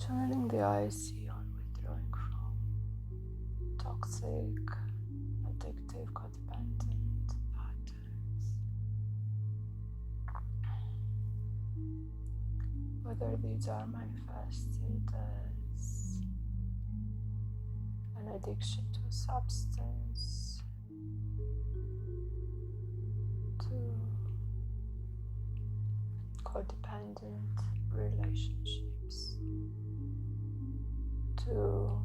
Channeling the IC on withdrawing from toxic, addictive, codependent patterns. Whether these are manifested as an addiction to a substance, to codependent relationships, to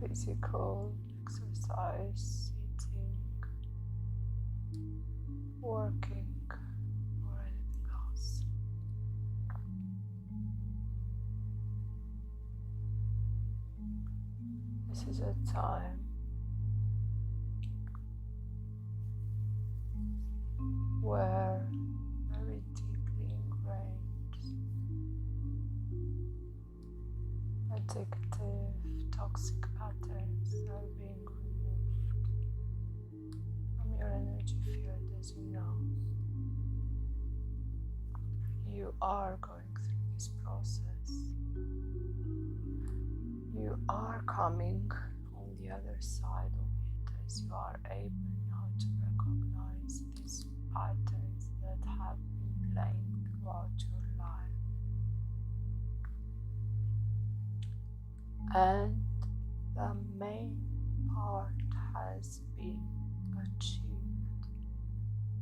physical exercise, eating, working, or anything else. This is a time where very deeply ingrained addictive, toxic patterns are being removed from your energy field. As you know, you are going through this process. You are coming on the other side of it as you are able now to recognize these patterns that have been playing throughout your life. And the main part has been achieved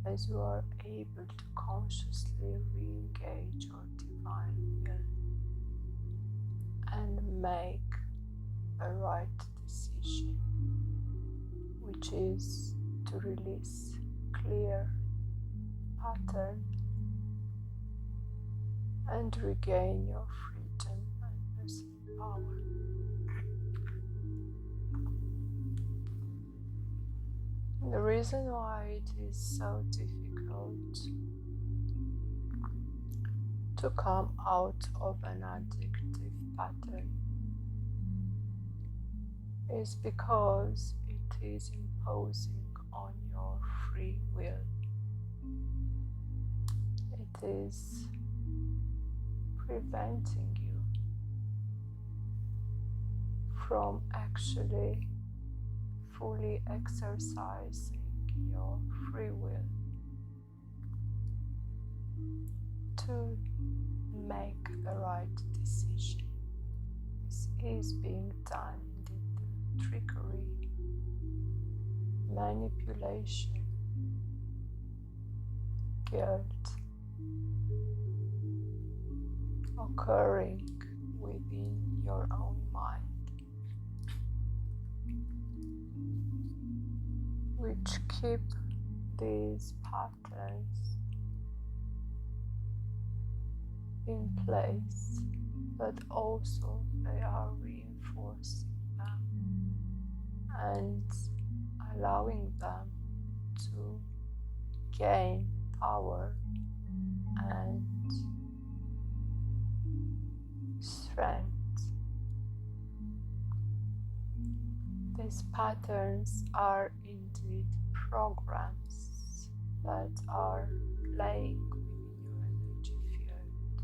as you are able to consciously re-engage your divine will and make a right decision, which is to release clear pattern and regain your freedom and personal power. The reason why it is so difficult to come out of an addictive pattern is because it is imposing on your free will. It is preventing you from actually fully exercising your free will to make the right decision. This is being done in trickery, manipulation, guilt occurring within your own mind, which keep these patterns in place, but also they are reinforcing them and allowing them to gain power and strength. These patterns are indeed programs that are playing within your energy field,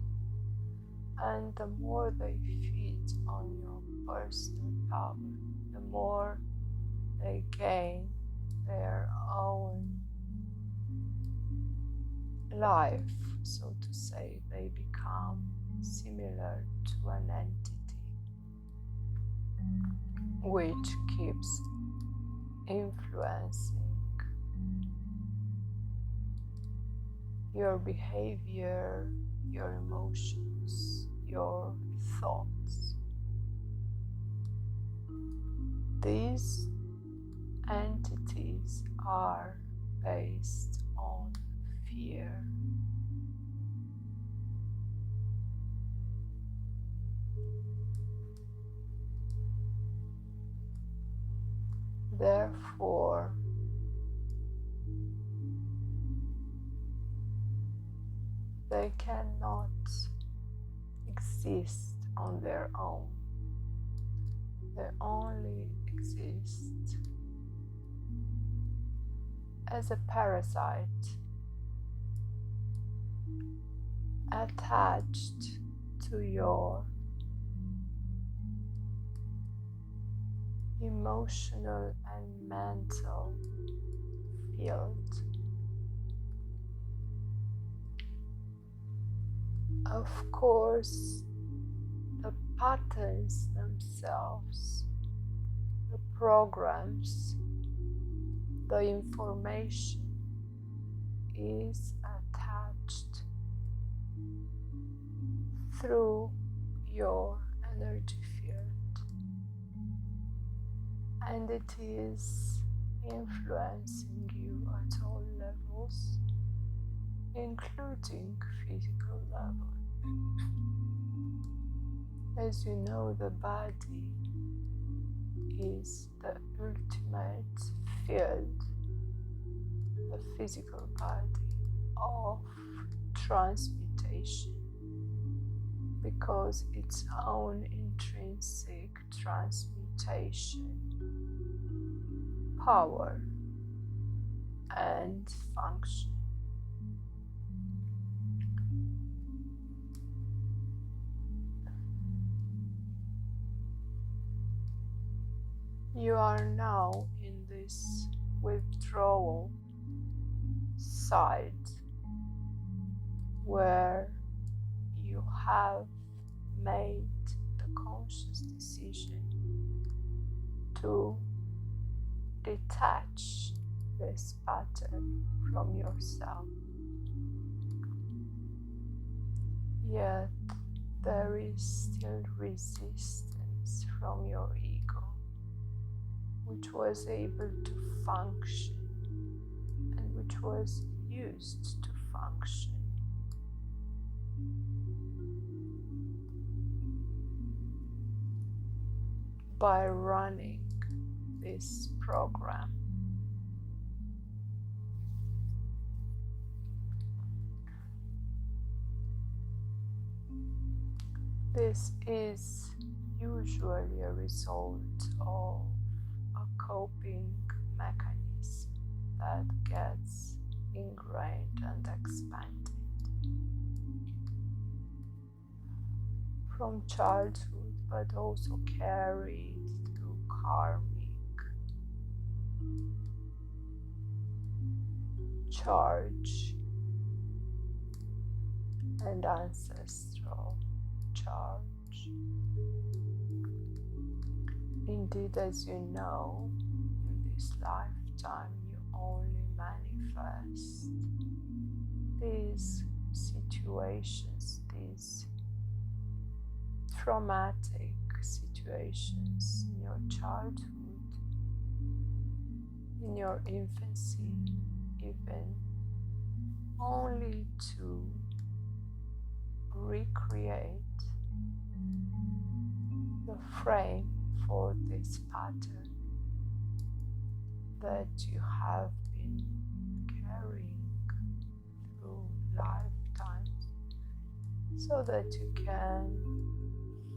and the more they feed on your personal power, the more they gain their own life, so to say. They become similar to an entity which keeps influencing your behavior, your emotions, your thoughts. These entities are based on fear. Therefore, they cannot exist on their own. They only exist as a parasite attached to your emotional and mental field. Of course, the patterns themselves, the programs, the information is attached through your energy field, and it is influencing you at all levels, including physical level. As you know, the body is the ultimate field, the physical body of transmutation, because its own intrinsic transmutation power and function. You are now in this withdrawal side where you have made the conscious decision to detach this pattern from yourself. Yet there is still resistance from your ego, which was able to function and which was used to function. By running this program. This is usually a result of a coping mechanism that gets ingrained and expanded from childhood, but also carried through karmic charge and ancestral charge. Indeed, as you know, in this lifetime you only manifest these situations, these traumatic situations in your childhood, in your infancy, even, only to recreate the frame for this pattern that you have been carrying through lifetimes, so that you can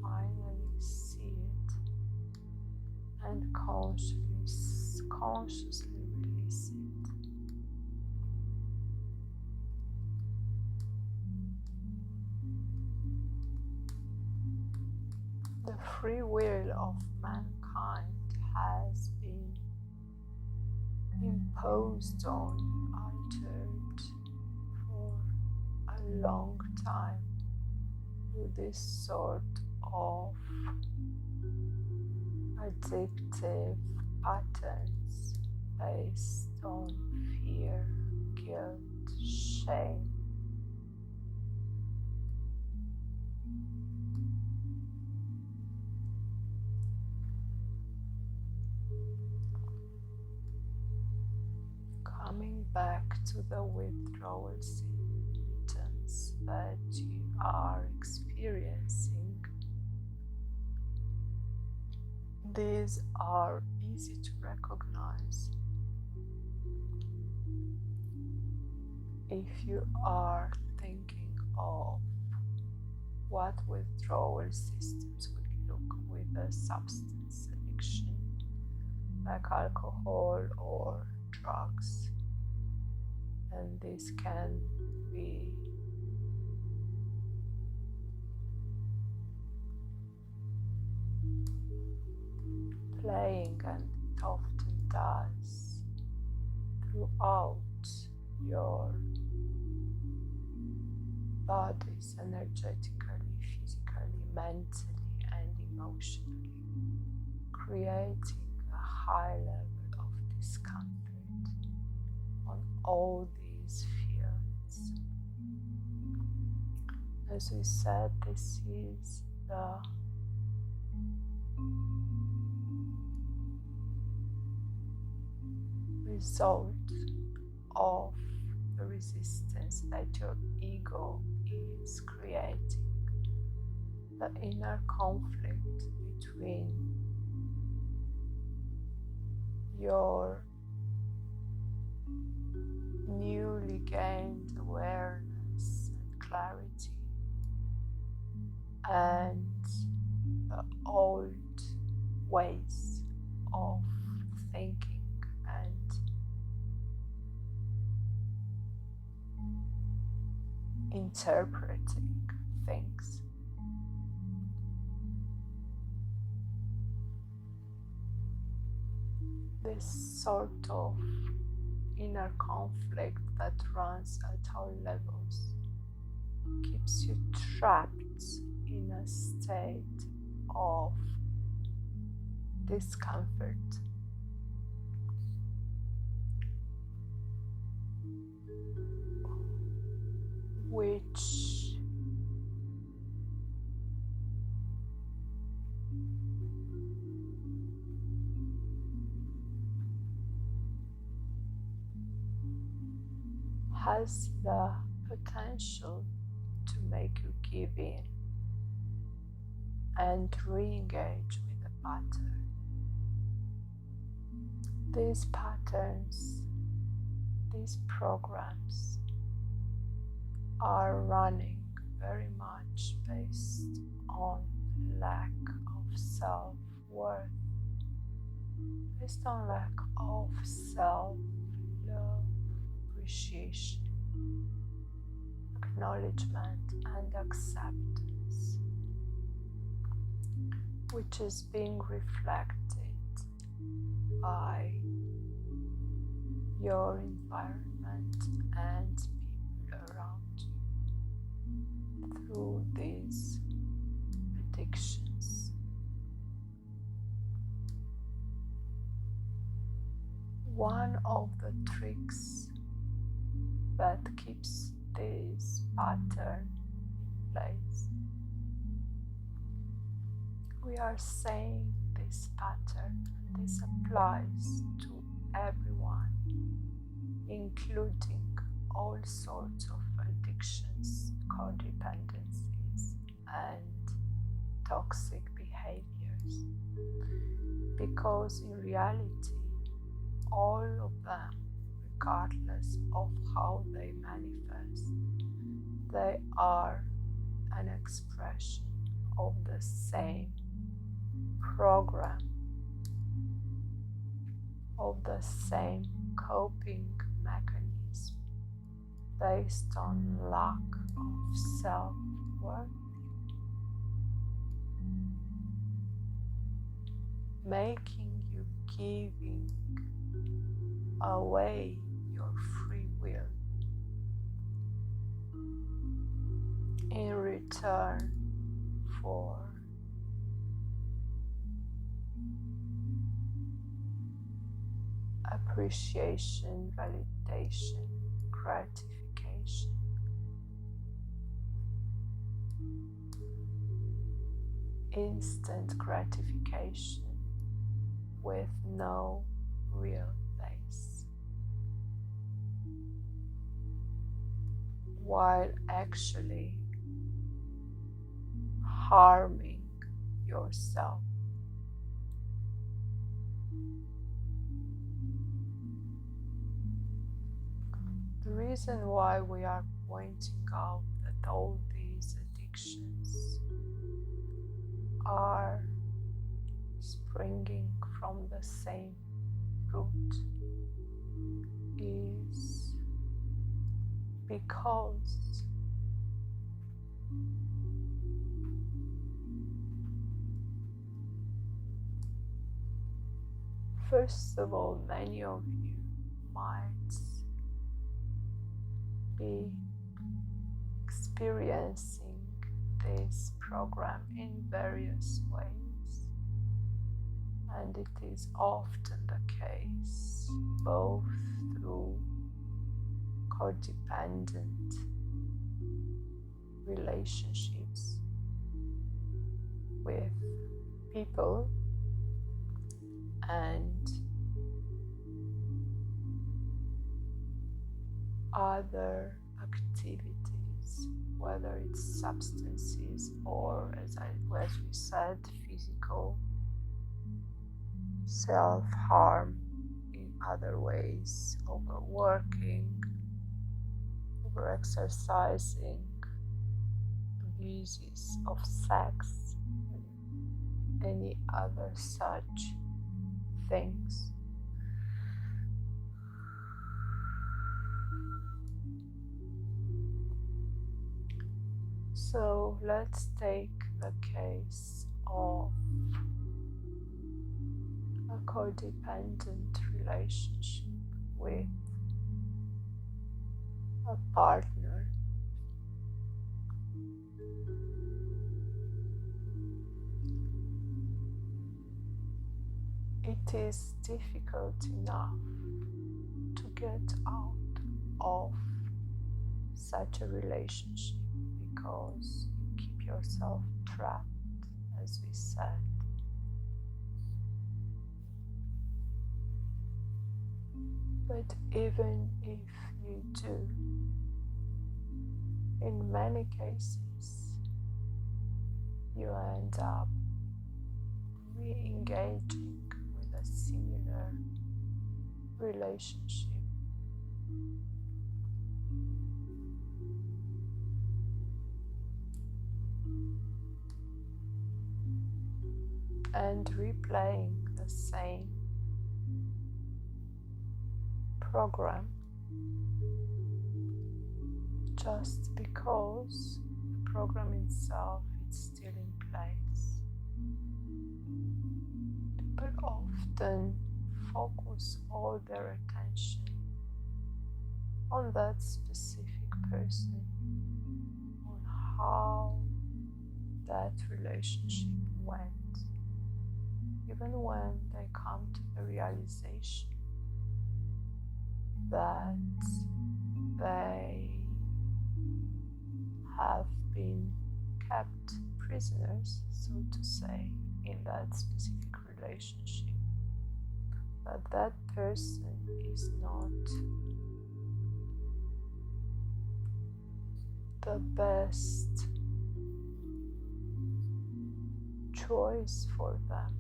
finally see it and consciously release it. The free will of mankind has been imposed on, altered for a long time through this sort of addictive patterns based on fear, guilt, shame. Coming back to the withdrawal symptoms that you are experiencing, these are easy to recognize if you are thinking of what withdrawal systems would look with a substance addiction like alcohol or drugs. And this can be playing, and it often does, throughout your bodies, energetically, physically, mentally, and emotionally, creating a high level of discomfort on all these fields. As we said, this is the result of the resistance that your ego is creating, the inner conflict between your newly gained awareness and clarity and the old ways of thinking and interpreting things. This sort of inner conflict that runs at all levels keeps you trapped in a state of discomfort, which has the potential to make you give in and re-engage with the pattern. These patterns, these programs are running very much based on lack of self-worth, based on lack of self-love, appreciation, acknowledgement, and acceptance, which is being reflected by your environment and people around you through these addictions. One of the tricks that keeps this pattern in place, we are saying this pattern, and this applies to everyone, including all sorts of addictions, codependencies, and toxic behaviors, because in reality, all of them, regardless of how they manifest, they are an expression of the same program, of the same coping mechanism based on lack of self-worth, making you giving away your free will in return for appreciation, validation, gratification. Instant gratification with no real base, while actually harming yourself. The reason why we are pointing out that all these addictions are springing from the same root is because First of all, many of you might be experiencing this program in various ways, and it is often the case both through codependent relationships with people and other activities, whether it's substances or, as we said, physical self-harm in other ways, overworking, overexercising, abuses of sex, and any other such things. So let's take the case of a codependent relationship with a partner. It is difficult enough to get out of such a relationship because you keep yourself trapped, as we said. But even if you do, in many cases, you end up re-engaging with a similar relationship. And replaying the same program just because the program itself is still in place. People often focus all their attention on that specific person, on how that relationship went, even when they come to the realization that they have been kept prisoners, so to say, in that specific relationship, that that person is not the best choice for them.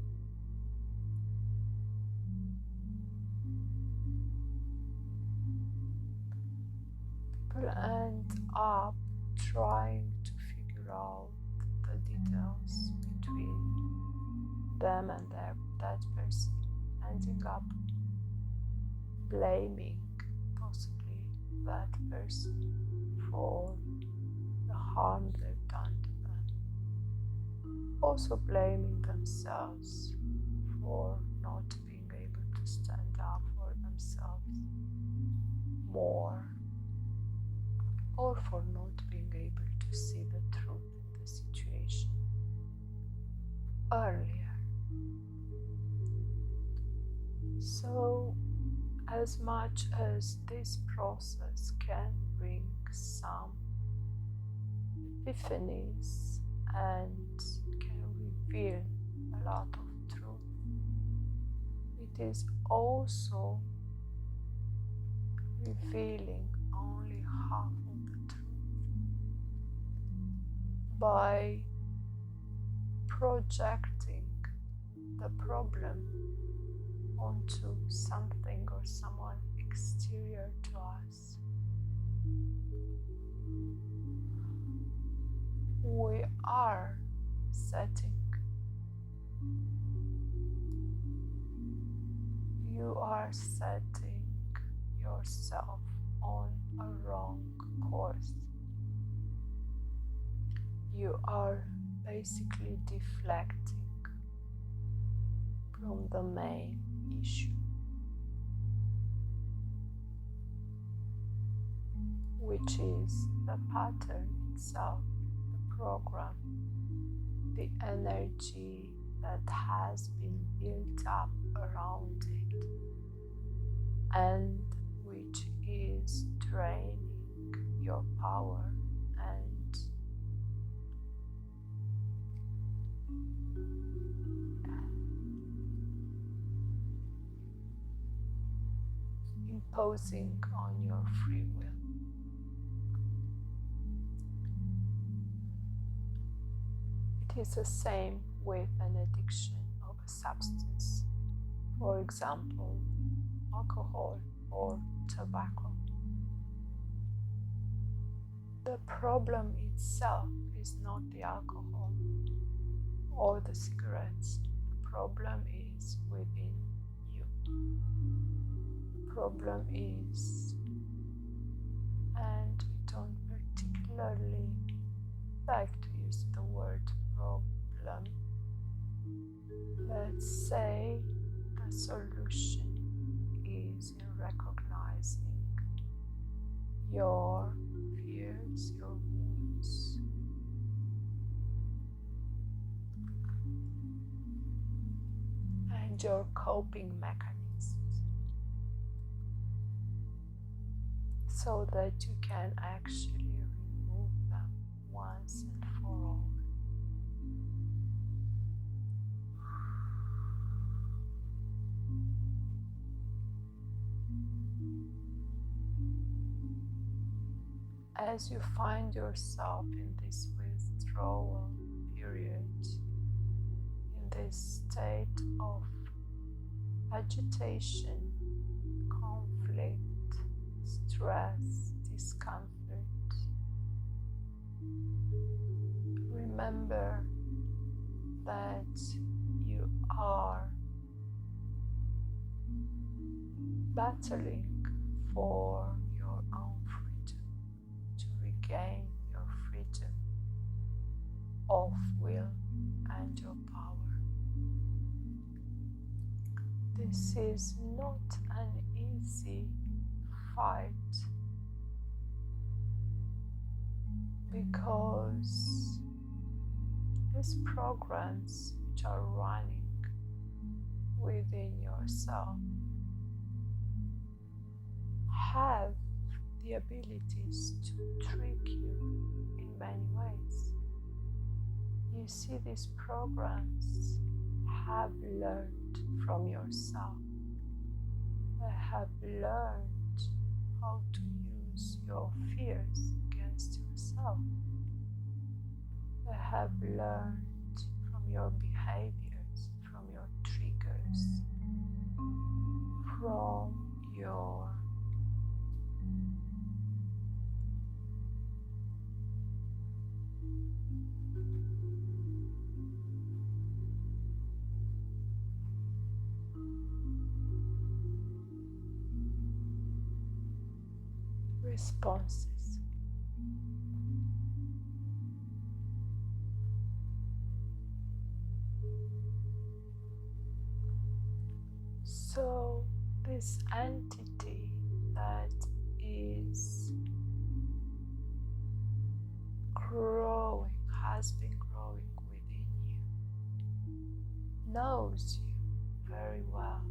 People end up trying to figure out the details between them and that person, ending up blaming possibly that person for the harm they've done to them, also blaming themselves for not being able to stand up for themselves more, or for not being able to see the truth in the situation earlier. So, as much as this process can bring some epiphanies and can reveal a lot of truth, it is also revealing only half of the truth by projecting the problem onto something or someone exterior to us. We are setting, you are setting yourself on a wrong course. You are basically deflecting from the main issue, which is the pattern itself, the program, the energy that has been built up around it, and which is draining your power and imposing on your free will. It is the same with an addiction of a substance, for example, alcohol or tobacco. The problem itself is not the alcohol or the cigarettes. The problem is within you. The problem is, and we don't particularly like to use the word problem, let's say the solution is in recognizing your fears, your wounds, and your coping mechanisms, so that you can actually remove them once and for all. As you find yourself in this withdrawal period, in this state of agitation, conflict, stress, discomfort, remember that you are battling for your own freedom, to regain your freedom of will and your power. This is not an easy fight, because these programs which are running within yourself have the abilities to trick you in many ways. You see, these programs have learned from yourself. They have learned how to use your fears against yourself. They have learned from your behaviors, from your triggers, from your responses. So this entity that is growing, has been growing within you, knows you very well.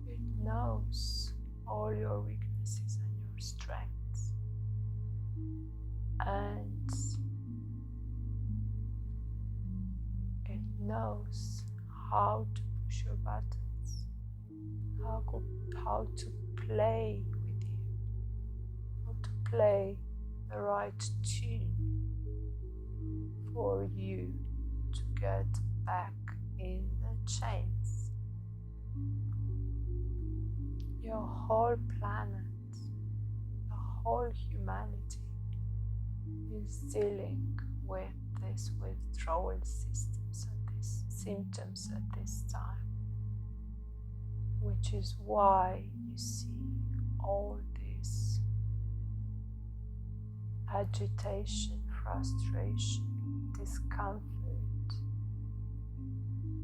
It knows all your weaknesses and your strengths, and it knows how to push your buttons, how to play with you, how to play the right tune for you to get back in the chains. Your whole planet, the whole humanity is dealing with these withdrawal systems and these symptoms at this time, which is why you see all this agitation, frustration, discomfort,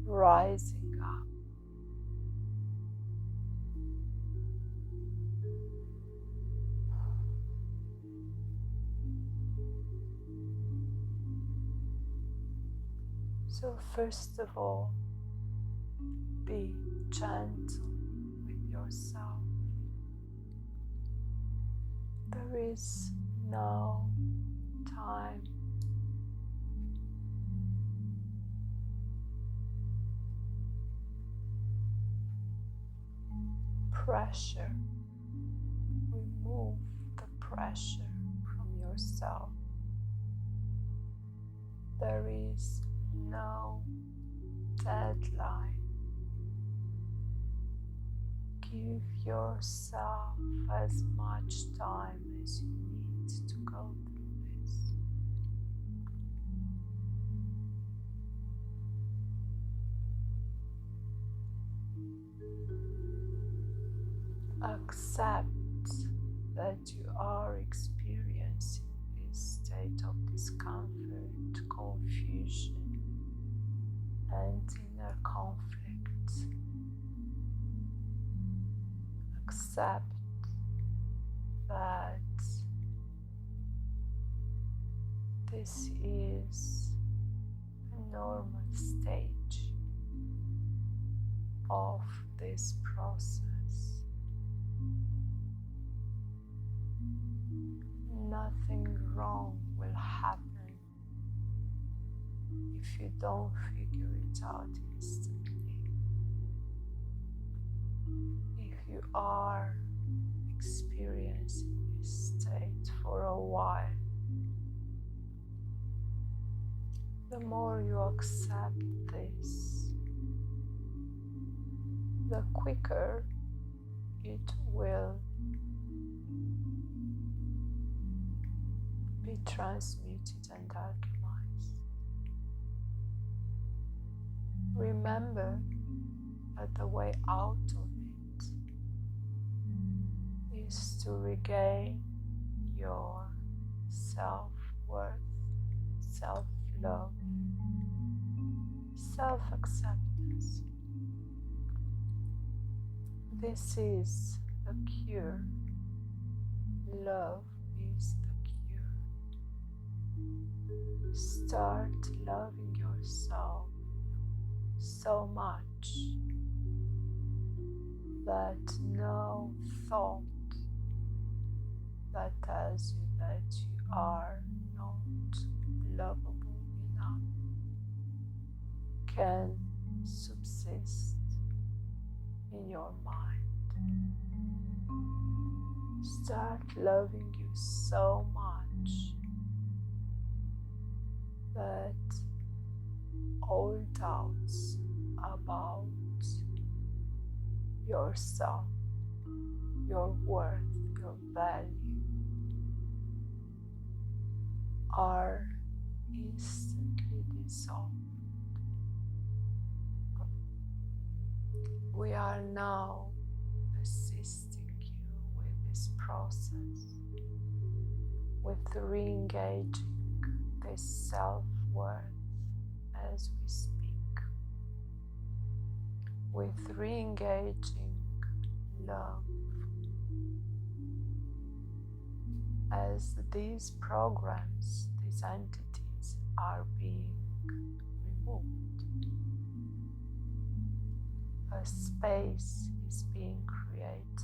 rising up. So first of all, be gentle with yourself. There is no time. Pressure. Remove the pressure from yourself. There is no deadline. Give yourself as much time as you need to go through this. Accept that you are experiencing this state of discomfort, confusion, and inner conflict. Accept that this is a normal stage of this process. Nothing wrong will happen if you don't figure it out instantly. If you are experiencing this state for a while, the more you accept this, the quicker it will be transmuted and alchemized. Remember that the way out of it is to regain your self-worth, self-love, self-acceptance. This is the cure. Love is the cure. Start loving yourself so much that no thought that tells you that you are not lovable enough can subsist in your mind. Start loving you so much that all doubts about yourself, your worth, your value are instantly dissolved. We are now assisting you with this process, with re-engaging this self-worth as we speak, with re-engaging love as these programs, these entities are being removed. A space is being created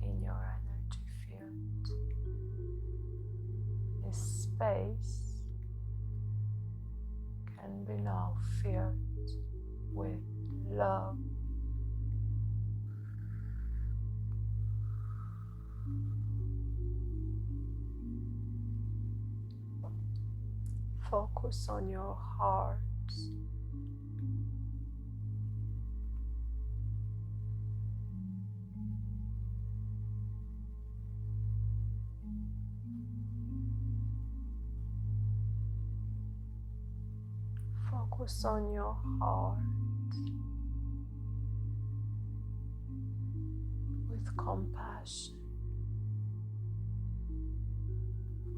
in your energy field. This space can be now filled with love, focus on your heart. Focus on your heart with compassion,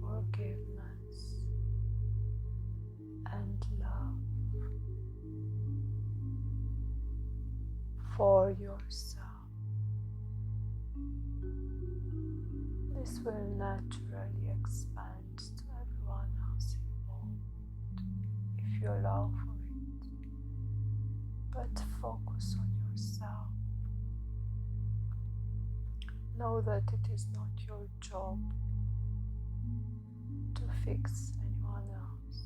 forgiveness, and love. yourself. This will naturally expand to everyone else involved if you allow for it. But focus on yourself. Know that it is not your job to fix anyone else,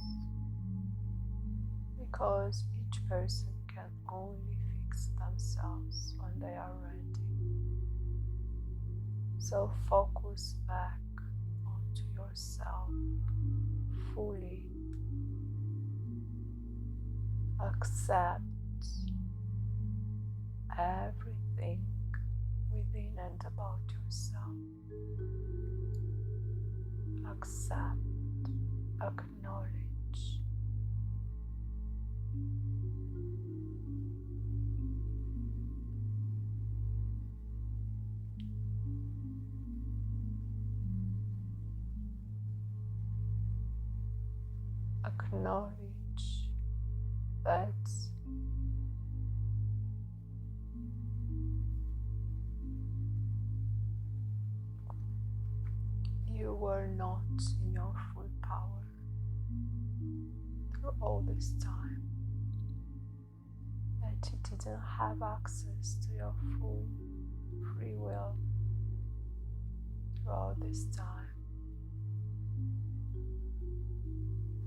because each person can only fix themselves when they are ready. So focus back onto yourself fully. Accept everything within and about yourself. Accept, acknowledge. Acknowledge that you were not in your full power through all this time, that you didn't have access to your full free will throughout this time,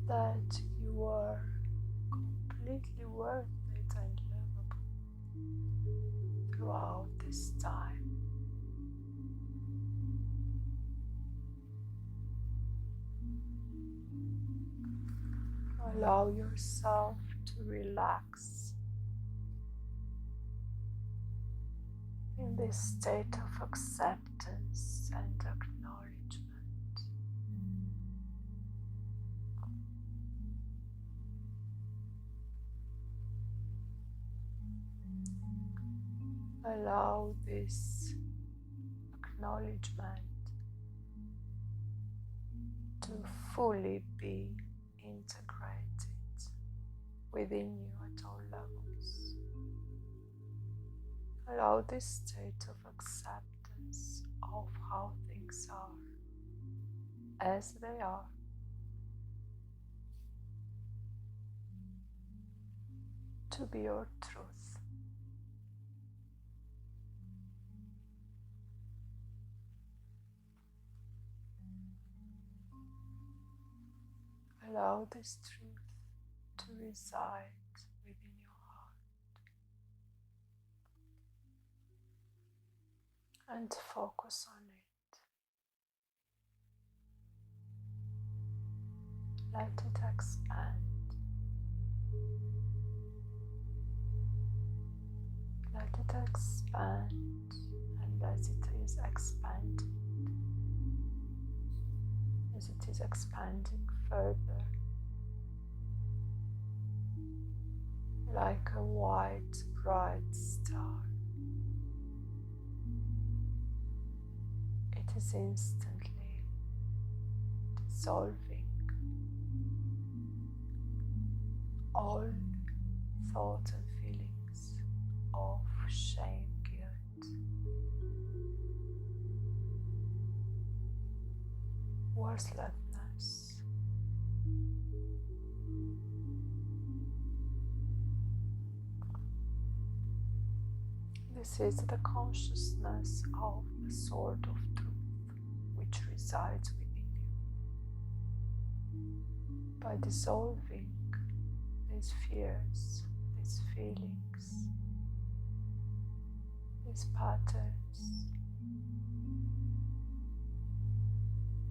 that you were completely worth it and livable throughout this time. Allow yourself to relax in this state of acceptance and acknowledgement. Allow this acknowledgement to fully be integrated within you at all levels. Allow this state of acceptance of how things are as they are to be your truth. Allow this truth to reside within your heart and focus on it. Let it expand. Let it expand, and as it is expanding, as it is expanding further, like a white, bright star, it is instantly dissolving all thoughts and feelings of shame, guilt, worthlessness. This is the consciousness of the sword of truth which resides within you. By dissolving these fears, these feelings, these patterns,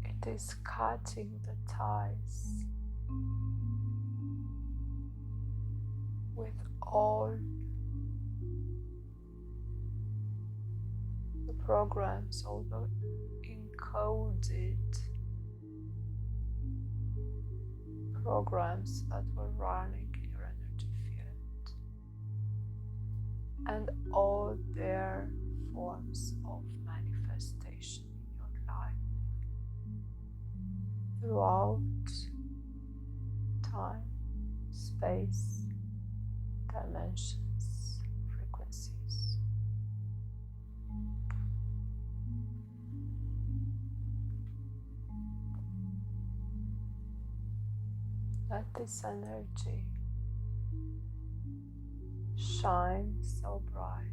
it is cutting the ties with all the programs, all the encoded programs that were running in your energy field, and all their forms of manifestation in your life throughout time, space, dimensions, frequencies. Let this energy shine so bright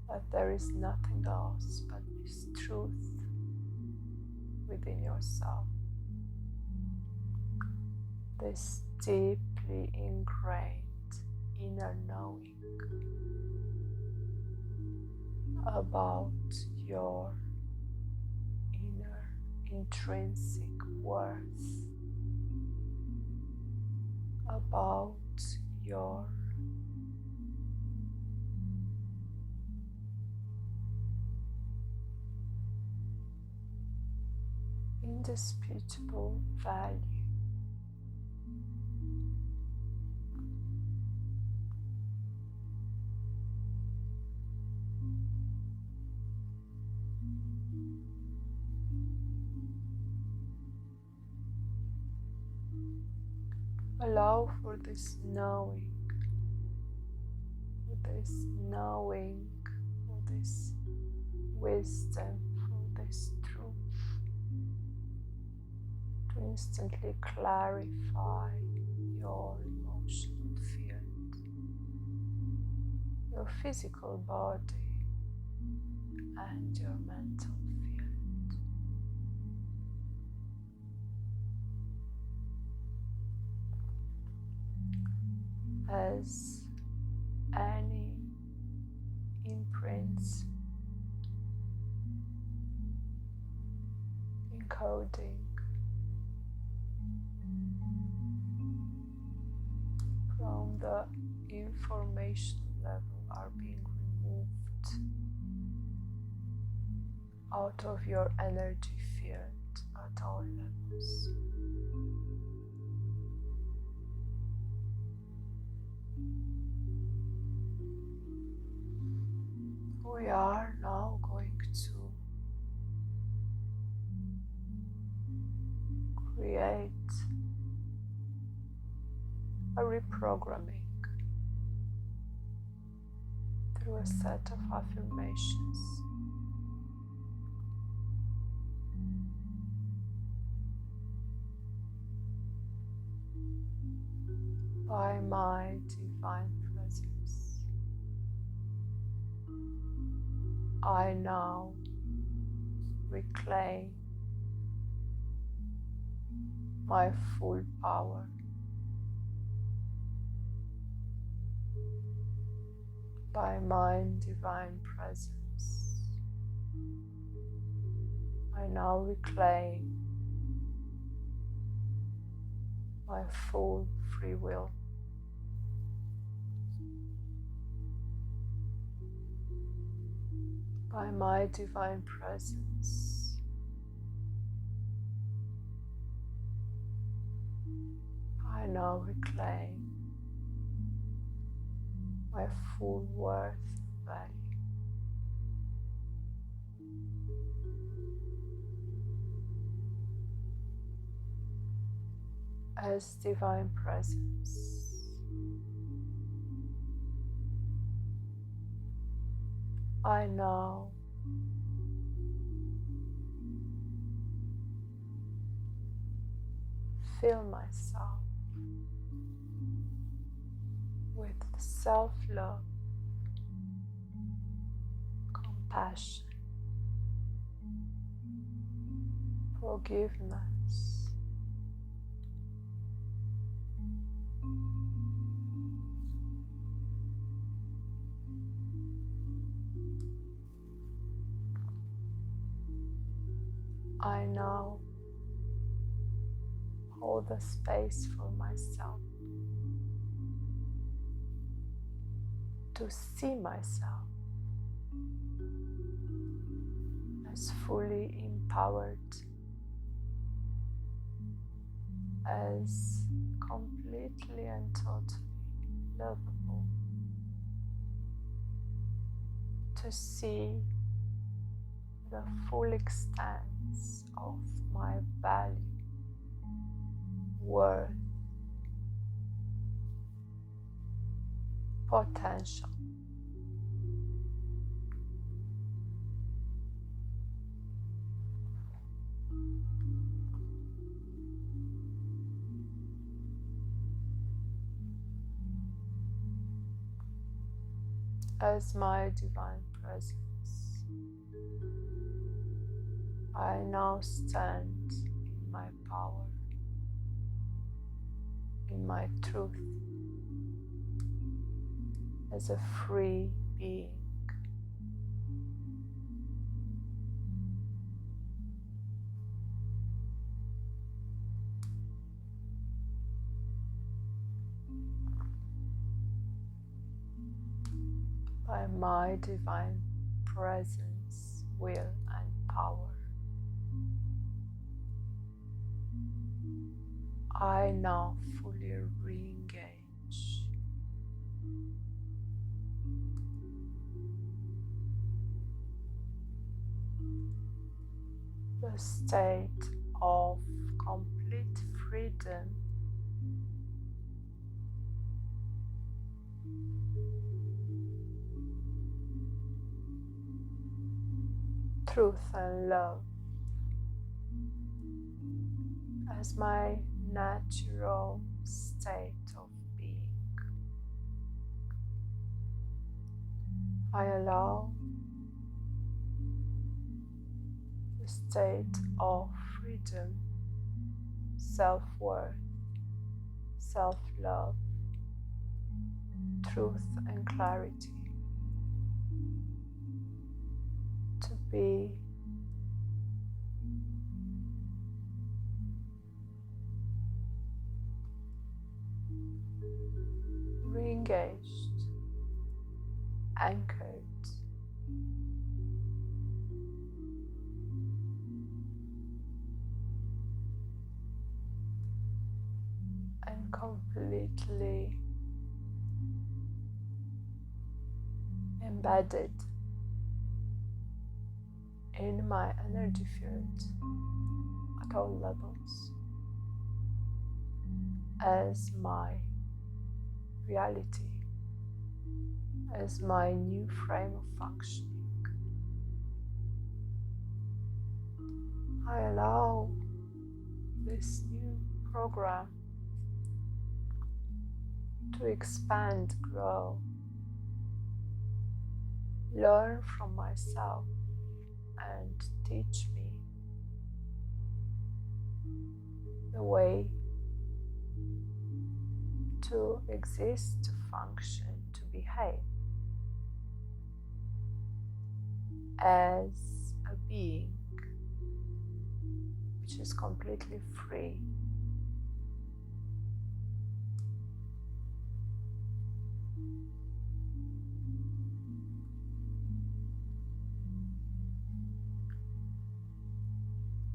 that there is nothing else but this truth within yourself, this deeply ingrained inner knowing about your inner intrinsic worth, about your indisputable value. Allow for this knowing, for this wisdom, for this truth to instantly clarify your emotional field, your physical body, and your mental field. As any imprints encoding from the information level are being removed out of your energy field at all levels. We are now going to create a reprogramming through a set of affirmations. By my divine presence, I now reclaim my full power. By my divine presence, I now reclaim my full free will. By my divine presence, I now reclaim my full worth and value. As divine presence, I now fill myself with self-love, compassion, forgiveness, I now hold the space for myself to see myself as fully empowered, as completely and totally lovable, to see the full extent of my value, worth, potential. As my divine presence, I now stand in my power, in my truth, as a free being. By my divine presence, will, and power, I now fully re-engage the state of complete freedom truth and love as my natural state of being. I allow the state of freedom, self-worth, self-love, truth and clarity to be re-engaged, anchored, and completely embedded in my energy field at all levels as my reality, as my new frame of functioning. I allow this new program to expand, grow, learn from myself, and teach me the way to exist, to function, to behave as a being which is completely free.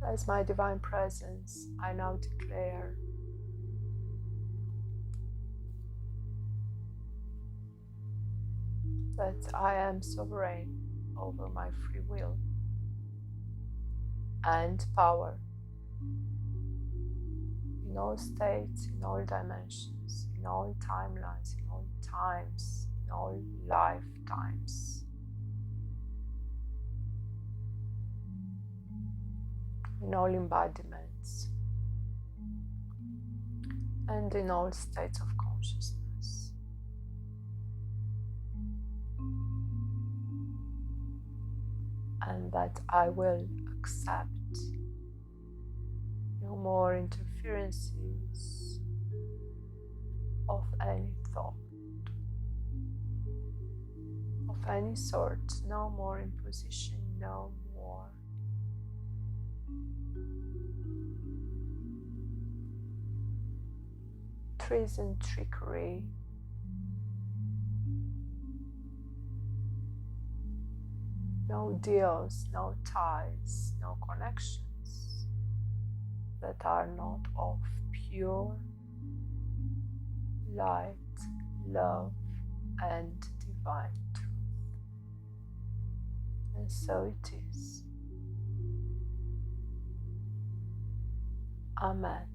As my divine presence, I now declare that I am sovereign over my free will and power in all states, in all dimensions, in all timelines, in all times, in all lifetimes, in all embodiments, and in all states of consciousness. And that I will accept no more interferences of any thought, of any sort, no more imposition, no more treason, trickery, no deals, no ties, no connections that are not of pure light, love, and divine truth. And so it is. Amen.